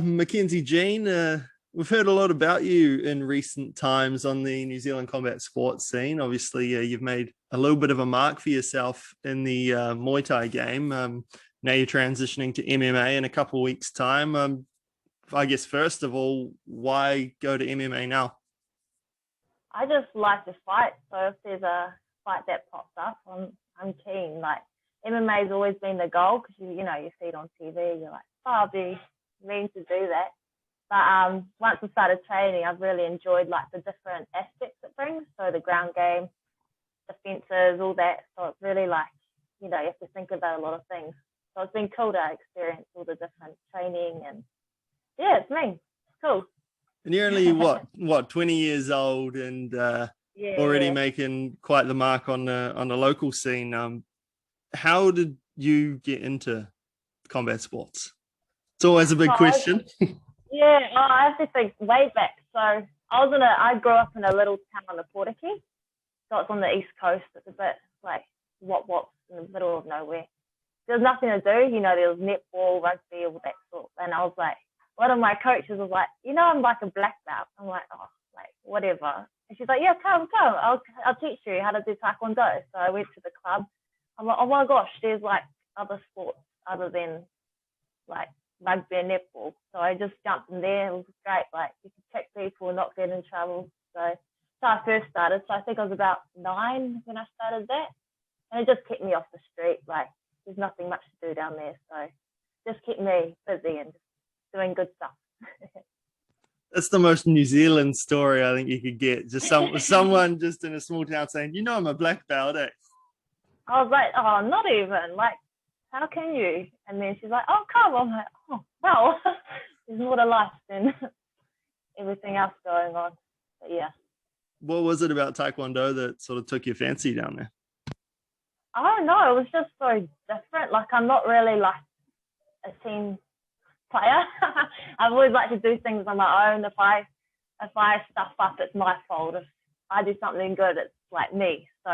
Mackenzie Jean, we've heard a lot about you in recent times on the New Zealand combat sports scene. Obviously, you've made a little bit of a mark for yourself in the Muay Thai game. Now you're transitioning to MMA in a couple of weeks' time. I guess, first of all, why go to MMA now? I just like to fight. So if there's a fight that pops up, I'm keen. Like MMA has always been the goal because you see it on TV. You're like, oh, I'll be mean to do that. But once I started training, I've really enjoyed like the different aspects it brings. So the ground game, defenses, all that. So it's really like you have to think about a lot of things. So it's been cool to experience all the different training and yeah, it's me. It's cool. And you're only what 20 years old and already Yeah. making quite the mark on the local scene. How did you get into combat sports? It's always a So big question. I have to think way back. So I grew up in a little town on the Portuguese. So it's on the east coast. It's a bit like what's in the middle of nowhere. There was nothing to do. There was netball, rugby, all that sort. And I was like, one of my coaches was like, I'm like a black belt. I'm like, oh, like whatever. And she's like, yeah, come. I'll teach you how to do Taekwondo. So I went to the club. I'm like, oh my gosh, there's like other sports other than like rugby and netball. So I just jumped in there. It was great. Like you could kick people and not get in trouble. So I first started. So I think I was about 9 when I started that. And it just kept me off the street. Like there's nothing much to do down there. So just kept me busy and doing good stuff. That's the most New Zealand story I think you could get. Just someone just in a small town saying, I'm a black belt. Eh? I was like, oh, not even. Like, how can you? And then she's like, oh, come. I'm like, oh, well, there's more to life than everything else going on. But yeah. What was it about Taekwondo that sort of took your fancy down there? I don't know. It was just so different. Like, I'm not really like a team player. I've always liked to do things on my own. If I stuff up, it's my fault. If I do something good, it's like me. So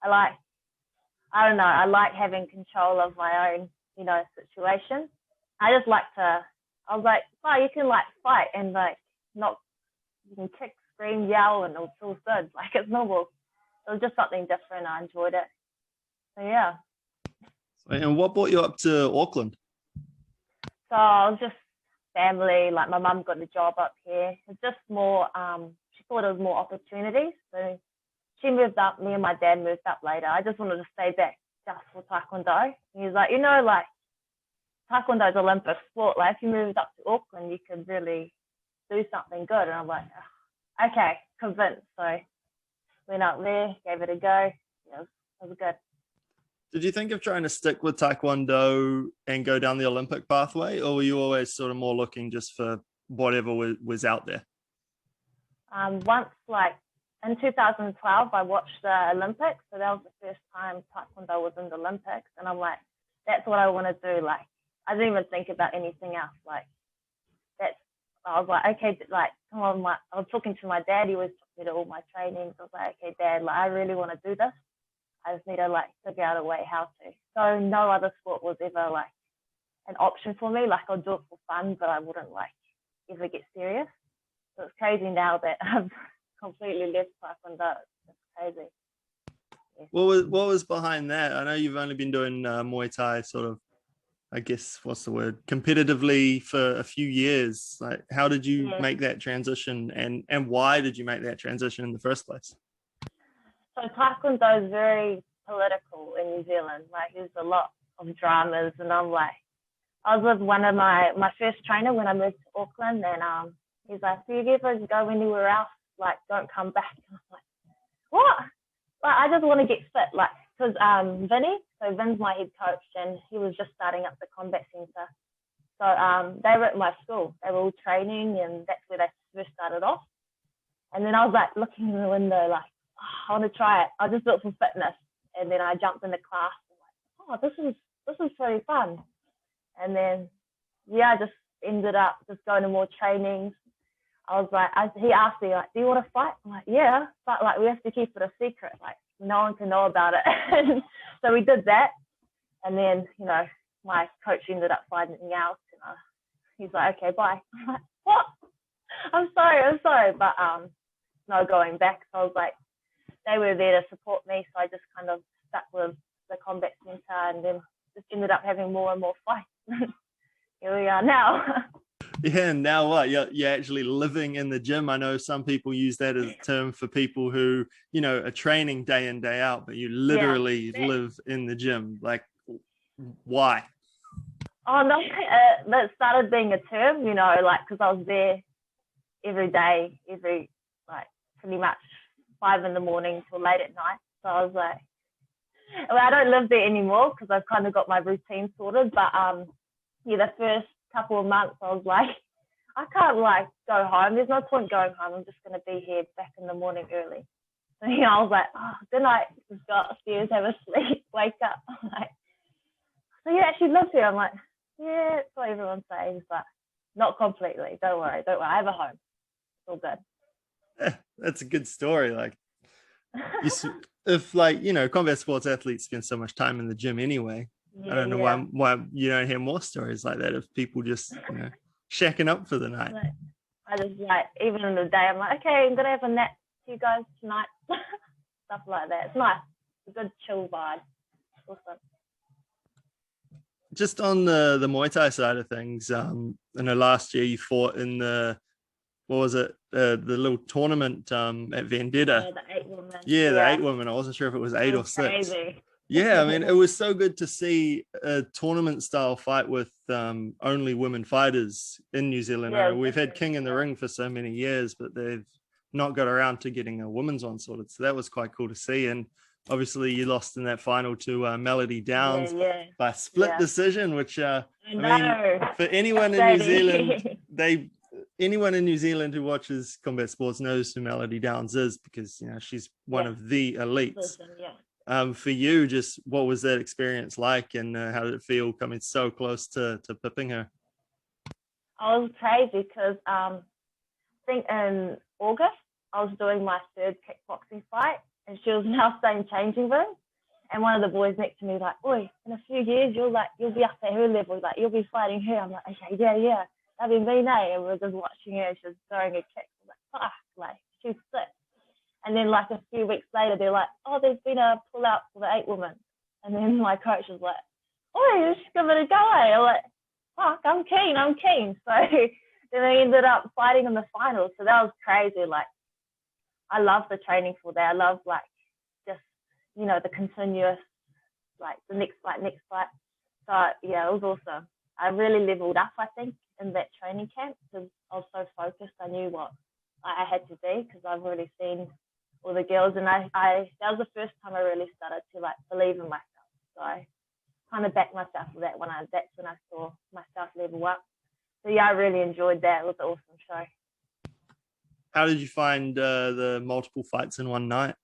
I don't know. I like having control of my own, situation. I just like to. I was like, oh, you can like fight and like not. You can kick, scream, yell, and it feels good. Like it's normal. It was just something different. I enjoyed it. So yeah. And what brought you up to Auckland? So I was just family. Like my mum got a job up here. It's just more. She thought it was more opportunities. So she moved up. Me and my dad moved up later. I just wanted to stay back just for Taekwondo. And he was like, like Taekwondo is Olympic sport. Like if you moved up to Auckland, you could really do something good. And I'm like, oh, okay, convinced. So went up there, gave it a go. Yeah, it was good. Did you think of trying to stick with Taekwondo and go down the Olympic pathway, or were you always sort of more looking just for whatever was out there? Once, like in 2012, I watched the Olympics. So that was the first time Taekwondo was in the Olympics. And I'm like, that's what I want to do. Like, I didn't even think about anything else. Like, I was like, okay, like, come on. I was talking to my dad. He always took me to all my trainings. I was like, okay, Dad, like, I really want to do this. I just need to like figure out a way how to. So no other sport was ever like an option for me. Like I'll do it for fun, but I wouldn't like ever get serious. So it's crazy now that I've completely left Taekwondo. It's crazy. Yeah. What was behind that? I know you've only been doing Muay Thai sort of, I guess, what's the word, competitively for a few years. Like, how did you make that transition, and why did you make that transition in the first place? So Taekwondo is very political in New Zealand. Like there's a lot of dramas, and I'm like, I was with one of my first trainer when I moved to Auckland, and he's like, "Do you ever go anywhere else? Like, don't come back." And I'm like, "What? Like, I just want to get fit." Like, because Vin's my head coach, and he was just starting up the combat centre. So they were at my school. They were all training, and that's where they first started off. And then I was like looking in the window, like, I want to try it. I just do it for fitness. And then I jumped in the class and like, oh, this is pretty fun. And then, yeah, I just ended up just going to more trainings. I was like, he asked me, like, do you want to fight? I'm like, yeah, but like, we have to keep it a secret. Like, no one can know about it. So we did that. And then, my coach ended up finding out. he's like, okay, bye. I'm like, what? I'm sorry. But no going back. So I was like, they were there to support me. So I just kind of stuck with the combat centre and then just ended up having more and more fights. Here we are now. Yeah, and now what? You're actually living in the gym. I know some people use that as a term for people who, are training day in, day out, but you literally live in the gym. Like, why? Oh, no, that started being a term, like, because I was there every day, pretty much 5 a.m. till late at night. So I was like, well, I don't live there anymore because I've kind of got my routine sorted. But the first couple of months, I was like, I can't go home. There's no point going home. I'm just going to be here back in the morning early. So, I was like, oh, good night. Just go upstairs, have a sleep, wake up. I'm like, so you actually live here? I'm like, yeah, it's what everyone's saying, but not completely. Don't worry. I have a home. It's all good. Yeah, that's a good story. Like, if combat sports athletes spend so much time in the gym anyway, I don't know why you don't hear more stories like that of people just shacking up for the night. I just even in the day I'm like, okay, I'm gonna have a nap with you guys tonight. Stuff like that. It's nice. It's a good chill vibe. Awesome. Just on the Muay Thai side of things, I know last year you fought in the little tournament at Vendetta. The 8 women. Yeah, the 8 women. I wasn't sure if it was 8 or 6. Crazy. Yeah, I mean, it was so good to see a tournament style fight with only women fighters in New Zealand. Yeah, we've had King in the Ring for so many years, but they've not got around to getting a women's one sorted. So that was quite cool to see. And obviously you lost in that final to Melody Downs by split decision, which I mean, for anyone in New Zealand, anyone in New Zealand who watches combat sports knows who Melody Downs is because she's one of the elites. For you, just what was that experience like, and how did it feel coming so close to pipping her? I was crazy because I think in August I was doing my 3rd kickboxing fight, and she was now staying changing room. And one of the boys next to me was like, "Oi, in a few years you'll be up at her level, you'll be fighting her." I'm like, "Okay, yeah, that'd be me, eh?" And we were just watching her. She was throwing a kick. I was like, "Fuck, she's sick." And then a few weeks later, they're like, "Oh, there's been a pull out for the 8 women." And then my coach was like, "Oh, just give it a go." I'm like, "Fuck, I'm keen." So then they ended up fighting in the finals. So that was crazy. I love the training for that. I love just the continuous the next fight. So yeah, it was awesome. I really leveled up, I think, in that training camp because I was so focused. I knew what I had to be because I've really seen all the girls, and I that was the first time I really started to believe in myself. So I kind of backed myself for that that's when I saw myself level up. So yeah, I really enjoyed that. It was an awesome show. How did you find the multiple fights in one night?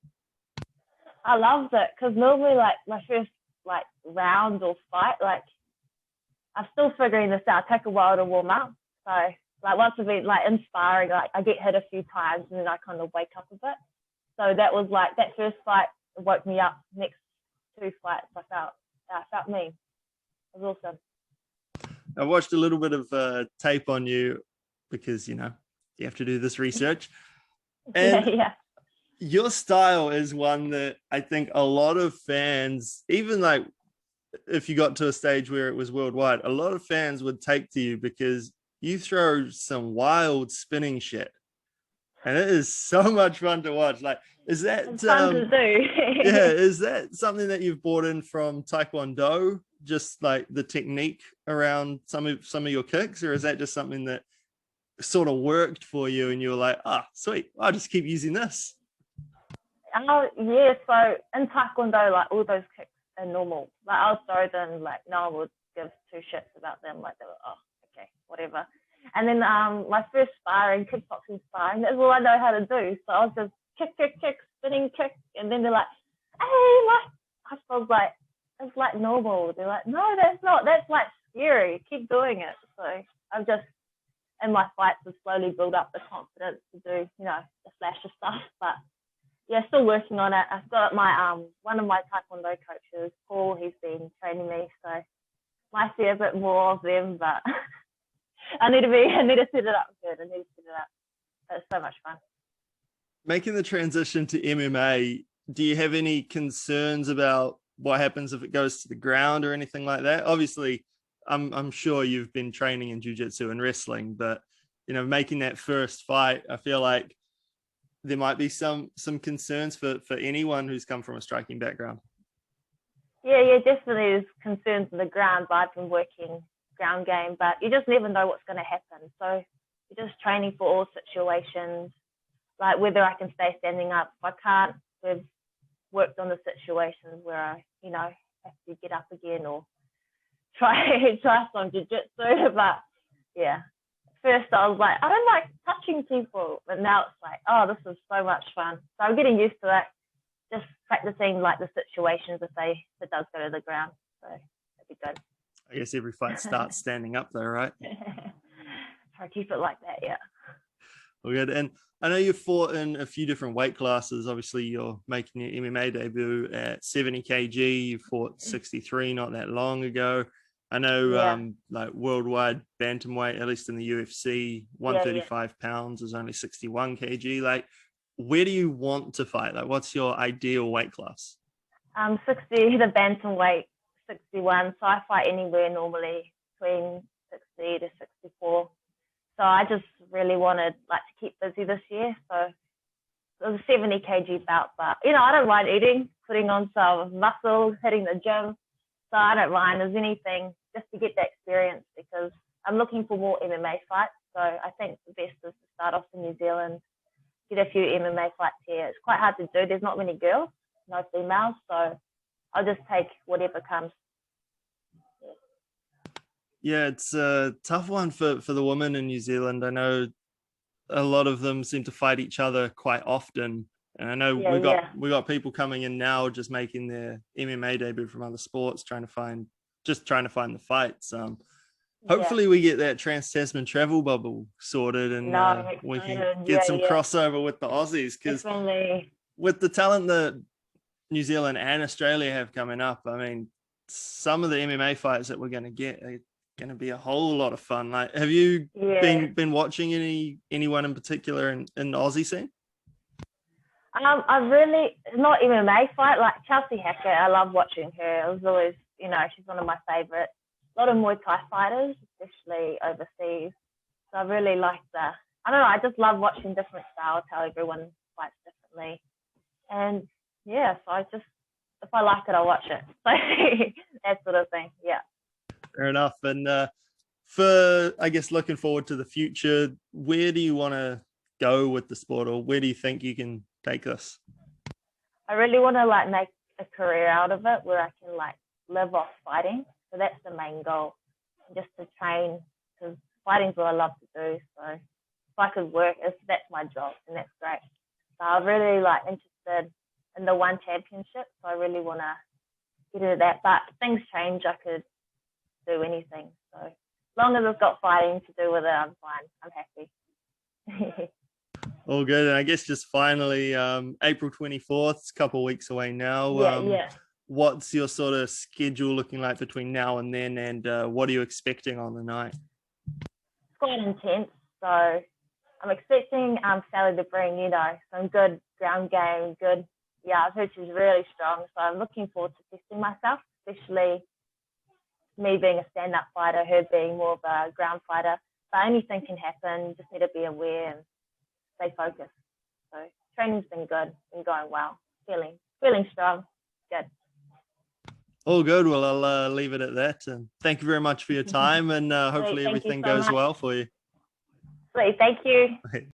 I loved it because normally my first round or fight, I'm still figuring this out. Take a while to warm up. So once I've been inspiring, I get hit a few times and then I kind of wake up a bit. So that was that first fight woke me up. Next 2 fights I felt me. It was awesome. I watched a little bit of tape on you because you have to do this research. And your style is one that I think a lot of fans, even if you got to a stage where it was worldwide, a lot of fans would take to you because you throw some wild spinning shit. And it is so much fun to watch. Is that fun to do? is that something that you've brought in from Taekwondo? Just the technique around some of your kicks, or is that just something that sort of worked for you and you were like, sweet, I'll just keep using this? Yeah. So in Taekwondo, all those kicks are normal. I'll throw them. No one would give 2 shits about them. They were, okay, whatever. And then my first kickboxing sparring, that's all I know how to do. So I was just kick, spinning kick. And then they're like, hey, I was like, it's normal. They're like, no, that's not. That's scary. Keep doing it. So I've just, in my fights, have slowly built up the confidence to do, the flashy stuff. But yeah, still working on it. I've got my one of my Taekwondo coaches, Paul, he's been training me. So might see a bit more of them, but I need to set it up good. I need to set it up. It's so much fun. Making the transition to MMA, do you have any concerns about what happens if it goes to the ground or anything like that? Obviously, I'm sure you've been training in jiu-jitsu and wrestling, but making that first fight, I feel like there might be some concerns for anyone who's come from a striking background. Yeah, definitely there's concerns on the ground, but I've been working ground game, but you just never know what's going to happen. So you're just training for all situations, like whether I can stay standing up. If I can't, we've worked on the situations where I, have to get up again or try some jiu-jitsu. But yeah, first I was like, I don't like touching people, but now it's like, oh, this is so much fun. So I'm getting used to it, just practicing like the situations if it does go to the ground. So that'd be good. I guess every fight starts standing up though, right? Try to keep it like that, yeah. Well, good. And I know you fought in a few different weight classes. Obviously, you're making your MMA debut at 70 kg. You fought 63 not that long ago. I know like worldwide bantamweight, at least in the UFC, 135 pounds is only 61 kg. Like, where do you want to fight? Like, what's your ideal weight class? 60, the bantamweight, 61. So I fight anywhere normally between 60 to 64. So I just really wanted to keep busy this year. So it was a 70 kg bout, but I don't mind eating, putting on some muscle, hitting the gym. So I don't mind. There's anything just to get that experience, because I'm looking for more MMA fights. So I think the best is to start off in New Zealand, get a few MMA fights here. It's quite hard to do. There's not many girls, no females. So I'll just take whatever comes. Yeah, it's a tough one for the women in New Zealand. I know a lot of them seem to fight each other quite often. And I know we got people coming in now just making their MMA debut from other sports, trying to find the fights. Hopefully we get that Trans-Tasman travel bubble sorted and we can get some crossover with the Aussies, because with the talent that New Zealand and Australia have coming up, I mean, some of the MMA fights that we're going to get are going to be a whole lot of fun. Like, have you been watching anyone in particular in the Aussie scene? I really, not MMA fight, like Chelsea Hackett. I love watching her. It was always, she's one of my favorites. A lot of Muay Thai fighters, especially overseas. So I really like that. I don't know, I just love watching different styles, how everyone fights differently. And yeah, so if I like it, I'll watch it. So that sort of thing, yeah. Fair enough. And for, I guess, looking forward to the future, where do you want to go with the sport, or where do you think you can take this? I really want to make a career out of it, where I can live off fighting. So that's the main goal, just to train, because fighting's what I love to do. So if I could work, that's my job, and that's great. So I'm really interested in the one championship. So I really want to get into that. But things change. I could do anything. So as long as it's got fighting to do with it, I'm fine. I'm happy. All good. And I guess just finally, April 24th, it's a couple of weeks away now. What's your sort of schedule looking like between now and then, and what are you expecting on the night? It's quite intense. So I'm expecting Sally to bring, some good ground game, good. Yeah, I've heard she's really strong. So I'm looking forward to testing myself, especially me being a stand-up fighter, her being more of a ground fighter. But anything can happen. You just need to be aware and stay focused. So training's been good, been going well, feeling strong, good. All good. Well, I'll leave it at that. And thank you very much for your time, and hopefully everything goes well for you. Sweet, thank you.